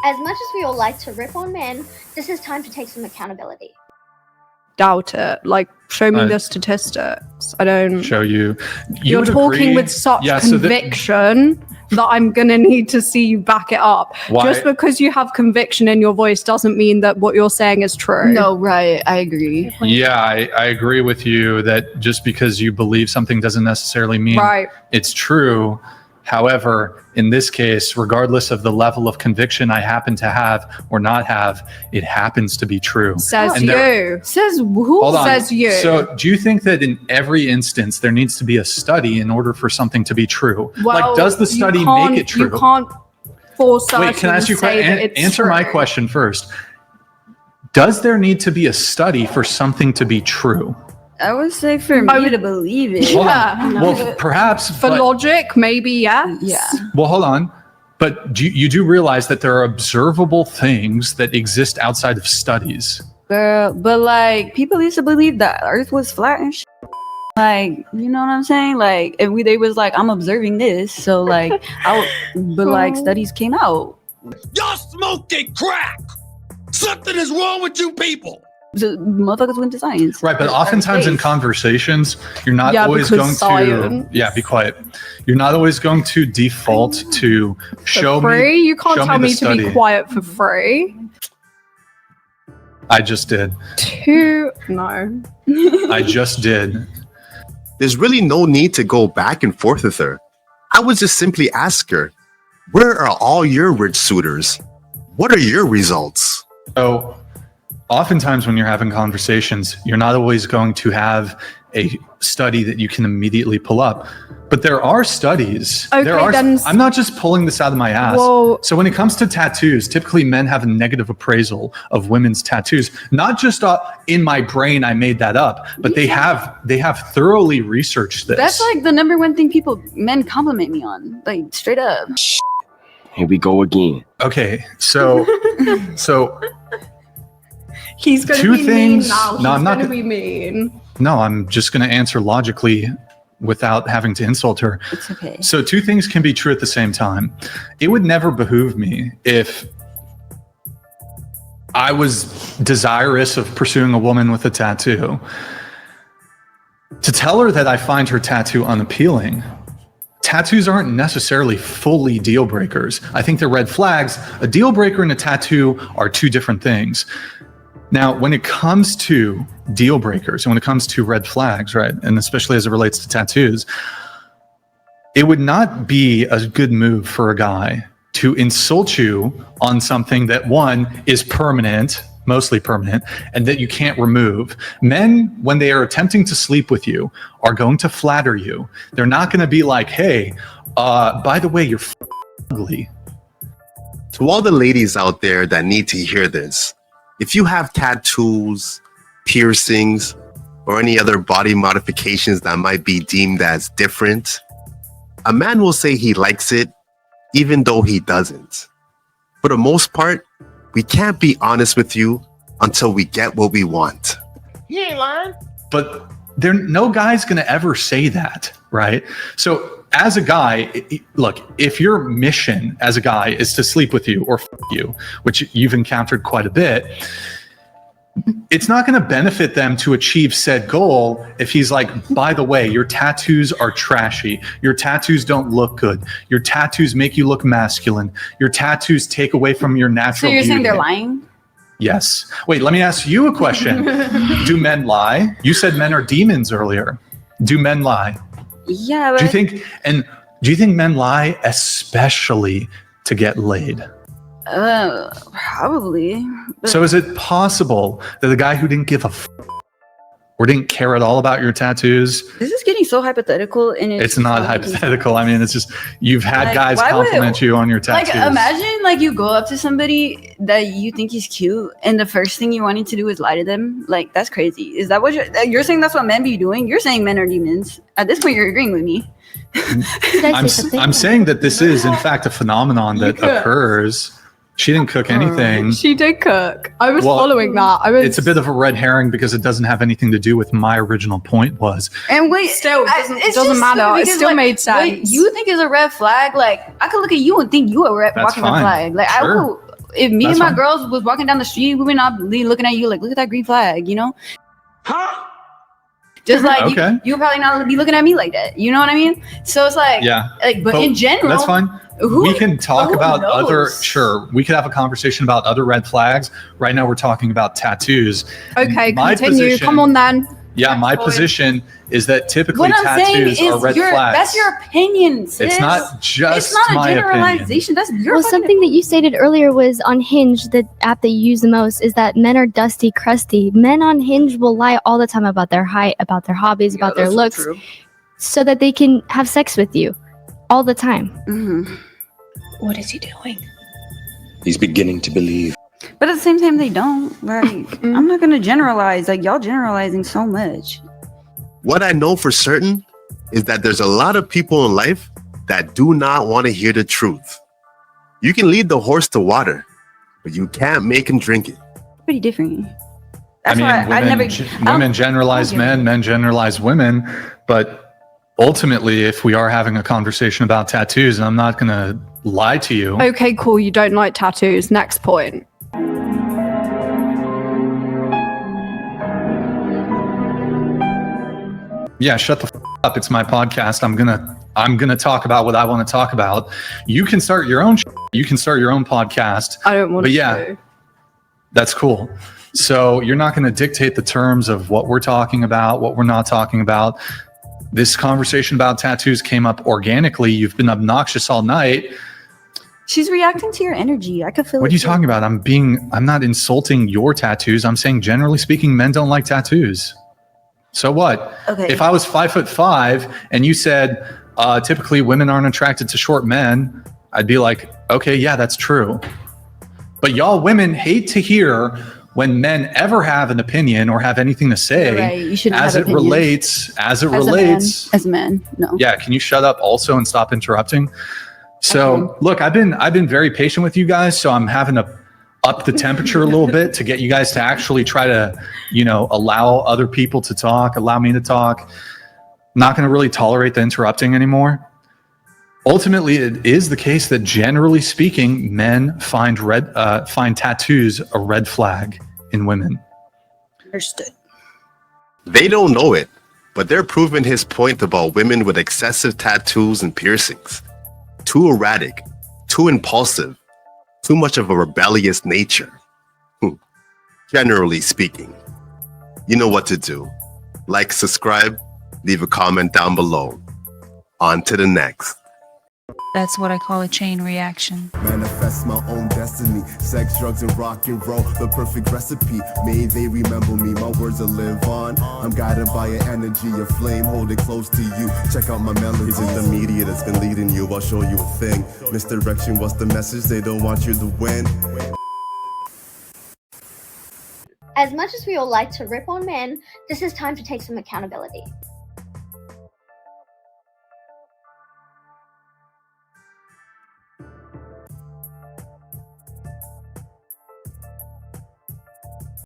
As much as we all like to rip on men, this is time to take some accountability. Doubt it. Like, show me the statistics. I don't show you. You're talking with such conviction that I'm gonna need to see you back it up. Why? Just because you have conviction in your voice doesn't mean that what you're saying is true. No, right. I agree. Yeah, I agree with you that just because you believe something doesn't necessarily mean it's true. However, in this case, regardless of the level of conviction I happen to have or not have, it happens to be true. Says you. Says who? Says you. So do you think that in every instance there needs to be a study in order for something to be true? Well, like, does the study make it true? You can't force us. Wait, can I ask you a question? Answer my question first. Does there need to be a study for something to be true? I would say for me to believe it. Yeah. Well, perhaps. For logic, maybe, yes. Yeah. Well, hold on. But you do realize that there are observable things that exist outside of studies. But like, people used to believe that Earth was flat and shit. Like, you know what I'm saying? Like, if they was like, I'm observing this, so like, but like, studies came out. Y'all smoking crack! Something is wrong with you people! So motherfuckers went to science. Right, but oftentimes in conversations, you're not always going to... Yeah, be quiet. You're not always going to default to show me... Free? You can't tell me to be quiet for free. I just did. No. I just did. There's really no need to go back and forth with her. I would just simply ask her, where are all your rich suitors? What are your results? So, oftentimes when you're having conversations, you're not always going to have a study that you can immediately pull up. But there are studies. Okay, I'm not just pulling this out of my ass. Whoa. So when it comes to tattoos, typically men have a negative appraisal of women's tattoos. Not just in my brain, I made that up, but they have thoroughly researched this. That's like the #1 thing men compliment me on, like straight up. Here we go again. Okay, so he's going to be mean now. No, I'm not going to be mean. No, I'm just going to answer logically without having to insult her. It's okay. So two things can be true at the same time. It would never behoove me if I was desirous of pursuing a woman with a tattoo to tell her that I find her tattoo unappealing. Tattoos aren't necessarily fully deal breakers. I think they're red flags. A deal breaker and a tattoo are two different things. Now, when it comes to deal breakers and when it comes to red flags, right, and especially as it relates to tattoos, it would not be a good move for a guy to insult you on something that, one, is permanent, mostly permanent, and that you can't remove. Men, when they are attempting to sleep with you, are going to flatter you. They're not going to be like, hey, by the way, you're ugly. To all the ladies out there that need to hear this, if you have tattoos, piercings, or any other body modifications that might be deemed as different, a man will say he likes it, even though he doesn't. For the most part, we can't be honest with you until we get what we want. You ain't lying. But no guy's going to ever say that, right? So as a guy, look, if your mission as a guy is to sleep with you or you, which you've encountered quite a bit, it's not going to benefit them to achieve said goal if he's like, by the way, your tattoos are trashy. Your tattoos don't look good. Your tattoos make you look masculine. Your tattoos take away from your natural beauty. So you're saying they're lying? Yes. Wait, let me ask you a question. Do men lie? You said men are demons earlier. Do men lie? Yeah. But do you think men lie especially to get laid? Probably. So is it possible that the guy who didn't give a or didn't care at all about your tattoos? This is getting so hypothetical, and it's not hypothetical. I mean, it's just you've had guys compliment you on your tattoos. Like, imagine you go up to somebody that you think is cute, and the first thing you wanted to do is lie to them. Like, that's crazy. Is that what you're saying? That's what men be doing? You're saying men are demons. At this point, you're agreeing with me. I'm saying that this is in fact a phenomenon that occurs. She didn't cook anything. She did cook. I was following that. It's a bit of a red herring because it doesn't have anything to do with my original point was. And wait, still, it doesn't matter. It still made sense. What you think is a red flag, like I could look at you and think you a walking red flag. Like sure. if me That's and my fine. girls was walking down the street, we would not be looking at you like, look at that green flag, you know? Huh? Just like Okay. you probably not be looking at me like that. You know what I mean? So it's like, Yeah. but in general, That's fine. We can talk who about other, knows? sure, we could have a conversation about other red flags. Right now we're talking about tattoos. Okay, My continue. position- Come on then. Yeah, my Boy. position is that typically what I'm saying tattoos are is red flags. that's your opinion, sis. It's not just It's not a my opinion. generalization. That's your Well, fucking something that you stated earlier was on Hinge, the app that you use the most, is that men are dusty, crusty. Men on Hinge will lie all the time about their height, about their hobbies, about their looks, so that they can have sex with you all the time. Mm-hmm. What is he doing? He's beginning to believe. But at the same time, they don't. Like, I'm not gonna generalize. Like, y'all generalizing so much. What I know for certain is that there's a lot of people in life that do not want to hear the truth. You can lead the horse to water, but you can't make him drink it. Pretty different. I That's mean, why women generalize men, men generalize women, but ultimately, if we are having a conversation about tattoos, and I'm not going to lie to you. Okay, cool. You don't like tattoos. Next point. Yeah, shut the up. It's my podcast. I'm gonna talk about what I want to talk about. You can start your own. You can start your own podcast. I don't want But to. yeah. That's cool. So you're not going to dictate the terms of what we're talking about, what we're not talking about. This conversation about tattoos came up organically. You've been obnoxious all night. She's reacting to your energy. I could feel it. What are you too. talking about? I'm not insulting your tattoos. I'm saying generally speaking, men don't like tattoos. So what? Okay. If I was 5'5" and you said typically women aren't attracted to short men, I'd be like, okay, yeah, that's true. But y'all women hate to hear when men ever have an opinion or have anything to say You're right. You shouldn't as have it opinions. relates, As a man, no. Yeah, can you shut up also and stop interrupting? So look, I've been very patient with you guys, so I'm having to up the temperature a little bit to get you guys to actually try to, allow other people to talk, allow me to talk. I'm not going to really tolerate the interrupting anymore. Ultimately, it is the case that generally speaking, men find tattoos a red flag in women. Understood. They don't know it, but they're proving his point about women with excessive tattoos and piercings. Too erratic, too impulsive, too much of a rebellious nature. Generally speaking, you know what to do. Like, subscribe, leave a comment down below. On to the next. That's what I call a chain reaction. Manifest my own destiny. Sex, drugs, and rock and roll, the perfect recipe. May they remember me, my words will live on. I'm guided by an energy, a flame, hold it close to you. Check out my melodies. It's the media that's been leading you, I'll show you a thing. Misdirection, what's the message? They don't want you to win. As much as we all like to rip on men, this is time to take some accountability.